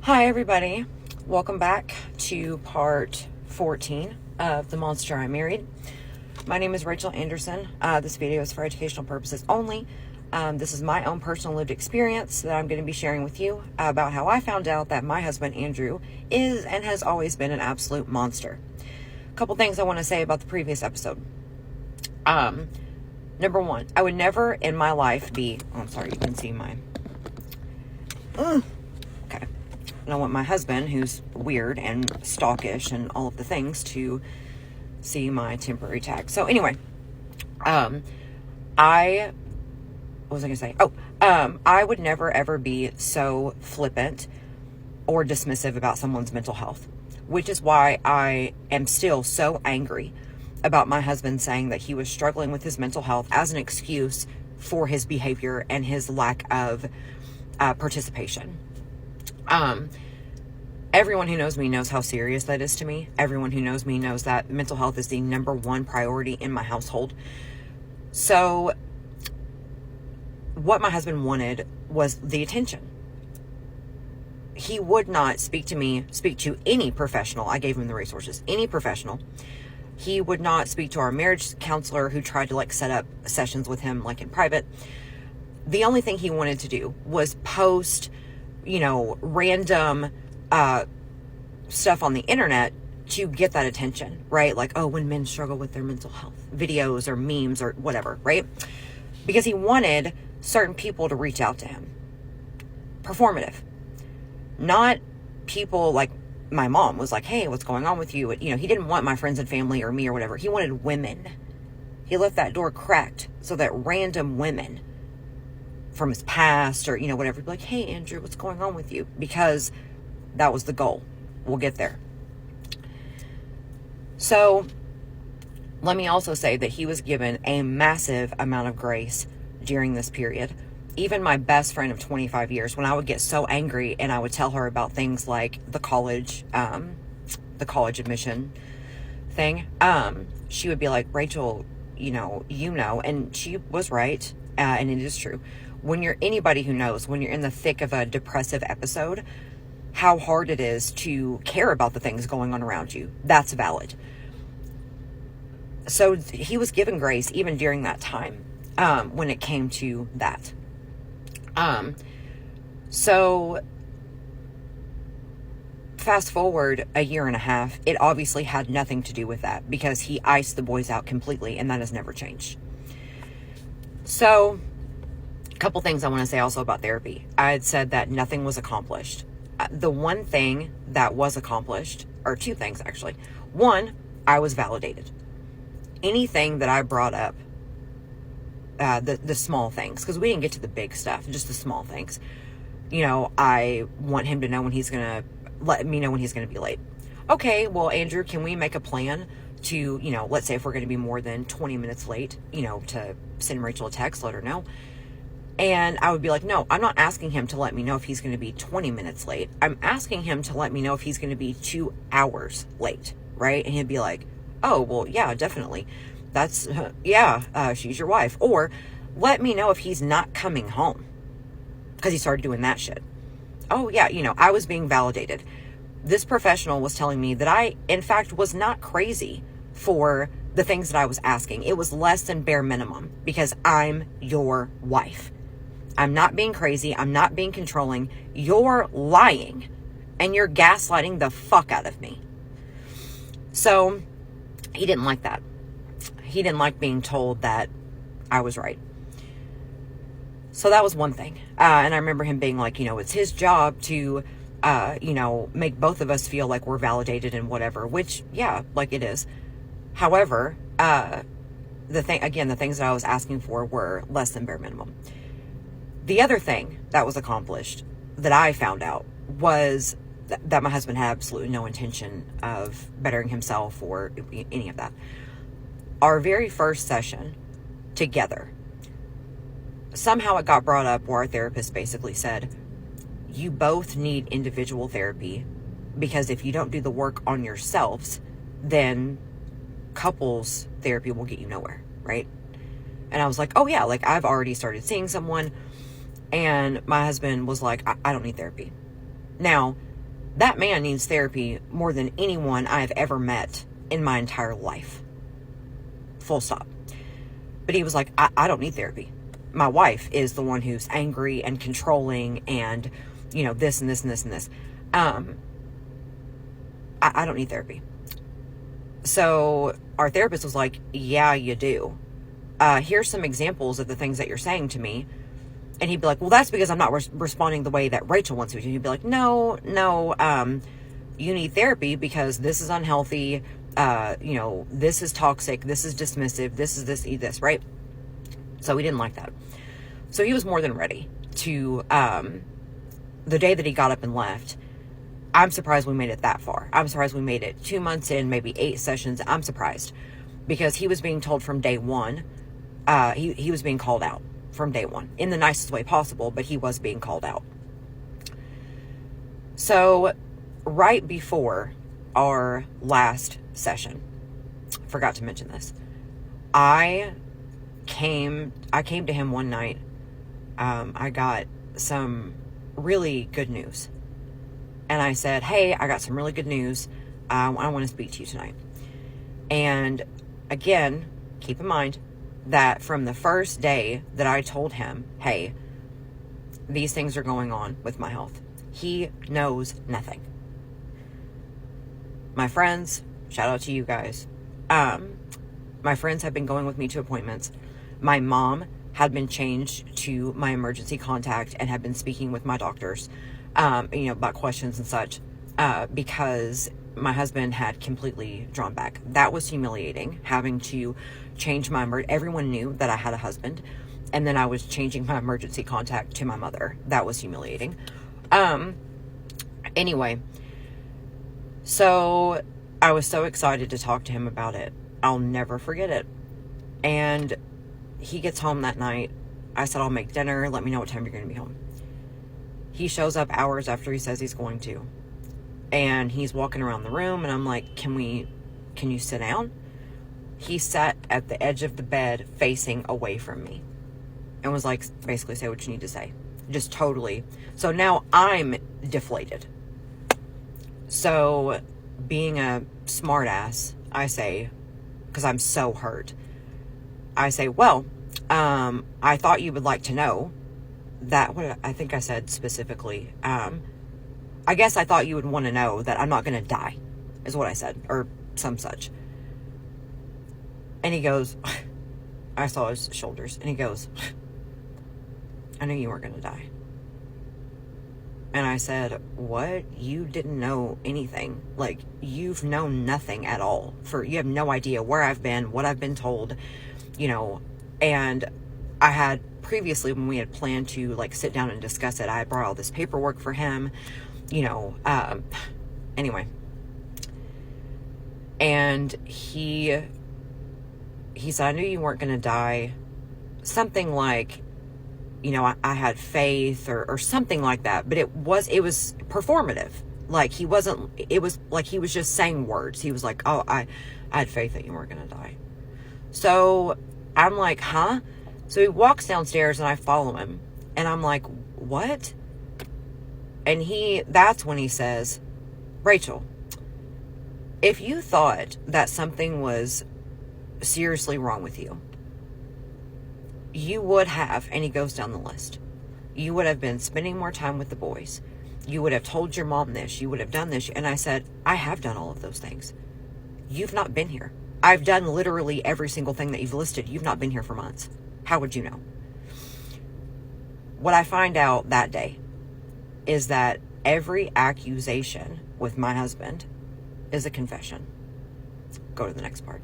Hi, everybody. Welcome back to part 14 of The Monster I Married. My name is Rachel Anderson. This video is for educational purposes only. This is my own personal lived experience that I'm going to be sharing with you about how I found out that my husband, Andrew, is and has always been an absolute monster. A couple things I want to say about the previous episode. Number one, I would never in my life be... Oh, I'm sorry, you can see my... Okay. I don't want my husband, who's weird and stalkish and all of the things, to see my temporary tag. So anyway, what was I going to say? I would never ever be so flippant or dismissive about someone's mental health, which is why I am still so angry about my husband saying that he was struggling with his mental health as an excuse for his behavior and his lack of participation. Everyone who knows me knows how serious that is to me. Everyone who knows me knows that mental health is the number one priority in my household. So what my husband wanted was the attention. He would not speak to any professional. I gave him the resources, any professional. He would not speak to our marriage counselor, who tried to set up sessions with him in private. The only thing he wanted to do was post, random stuff on the internet to get that attention, right? When men struggle with their mental health, videos or memes or whatever, right? Because he wanted certain people to reach out to him. Performative. Not people like my mom was like, hey, what's going on with you? He didn't want my friends and family or me or whatever. He wanted women. He left that door cracked so that random women from his past or, whatever, be like, hey, Andrew, what's going on with you? Because that was the goal. We'll get there. So let me also say that he was given a massive amount of grace during this period. Even my best friend of 25 years, when I would get so angry and I would tell her about things like the college admission thing, she would be like, Rachel, and she was right. And it is true. When you're anybody who knows, when you're in the thick of a depressive episode, how hard it is to care about the things going on around you. That's valid. So he was given grace even during that time, when it came to that. So fast forward a year and a half, it obviously had nothing to do with that because he iced the boys out completely, and that has never changed. So a couple things I want to say also about therapy. I had said that nothing was accomplished. The one thing that was accomplished, or two things actually. One, I was validated. Anything that I brought up, the small things, because we didn't get to the big stuff, just the small things. I want him to know when he's going to let me know when he's going to be late. Okay, well, Andrew, can we make a plan to, let's say if we're going to be more than 20 minutes late, to send Rachel a text, let her know. And I would be like, no, I'm not asking him to let me know if he's going to be 20 minutes late. I'm asking him to let me know if he's going to be 2 hours late, right? And he'd be like, oh, well, yeah, definitely. That's, she's your wife. Or let me know if he's not coming home, because he started doing that shit. Oh, yeah, I was being validated. This professional was telling me that I, in fact, was not crazy for the things that I was asking. It was less than bare minimum because I'm your wife. I'm not being crazy. I'm not being controlling. You're lying and you're gaslighting the fuck out of me. So he didn't like that. He didn't like being told that I was right. So that was one thing. And I remember him being like, it's his job to, make both of us feel like we're validated and whatever, which, yeah, it is. However, the things that I was asking for were less than bare minimum. The other thing that was accomplished that I found out was that my husband had absolutely no intention of bettering himself or any of that. Our very first session together, somehow it got brought up where our therapist basically said, you both need individual therapy, because if you don't do the work on yourselves, then couples therapy will get you nowhere, right? And I was like, oh yeah, I've already started seeing someone. And my husband was like, I don't need therapy. Now, That man needs therapy more than anyone I've ever met in my entire life. Full stop. But he was like, I don't need therapy. My wife is the one who's angry and controlling and, this and this and this and this. I don't need therapy. So our therapist was like, yeah, you do. Here's some examples of the things that you're saying to me. And he'd be like, well, that's because I'm not responding the way that Rachel wants me to. He'd be like, no, you need therapy because this is unhealthy. This is toxic. This is dismissive. This is this, right? So he didn't like that. So he was more than ready to, the day that he got up and left, I'm surprised we made it that far. I'm surprised we made it 2 months in, maybe 8 sessions. I'm surprised because he was being told from day one, he was being called out from day one in the nicest way possible, but he was being called out. So right before our last session, forgot to mention this, I came to him one night. I got some really good news. And I said, hey, I got some really good news. I want to speak to you tonight. And again, keep in mind that from the first day that I told him, hey, these things are going on with my health, he knows nothing. My friends, shout out to you guys. My friends have been going with me to appointments. My mom had been changed to my emergency contact and had been speaking with my doctors, about questions and such, because my husband had completely drawn back. That was humiliating, having to change everyone knew that I had a husband, and then I was changing my emergency contact to my mother. That was humiliating. Anyway, so I was so excited to talk to him about it. I'll never forget it. And he gets home that night. I said, I'll make dinner. Let me know what time you're going to be home. He shows up hours after he says he's going to. And he's walking around the room, and I'm like, can you sit down? He sat at the edge of the bed facing away from me and was like, basically, say what you need to say. Just totally. So now I'm deflated. So being a smart ass, I say, because I'm so hurt, I say, well, I thought you would like to know that, what I think I said specifically, I guess I thought you would want to know that I'm not going to die, is what I said, or some such. And he goes, I saw his shoulders, and he goes, I knew you weren't going to die. And I said, what? You didn't know anything. Like, you've known nothing at all. You have no idea where I've been, what I've been told, and I had previously, when we had planned to sit down and discuss it, I had brought all this paperwork for him, anyway. And he said, I knew you weren't going to die. Something like, I had faith or something like that, but it was performative. It was like he was just saying words. He was like, oh, I had faith that you weren't going to die. So I'm like, huh? So he walks downstairs and I follow him, and I'm like, what? And that's when he says, Rachel, if you thought that something was seriously wrong with you, you would have, and he goes down the list, you would have been spending more time with the boys. You would have told your mom this. You would have done this. And I said, I have done all of those things. You've not been here. I've done literally every single thing that you've listed. You've not been here for months. How would you know? What I find out that day is that every accusation with my husband is a confession. Go to the next part.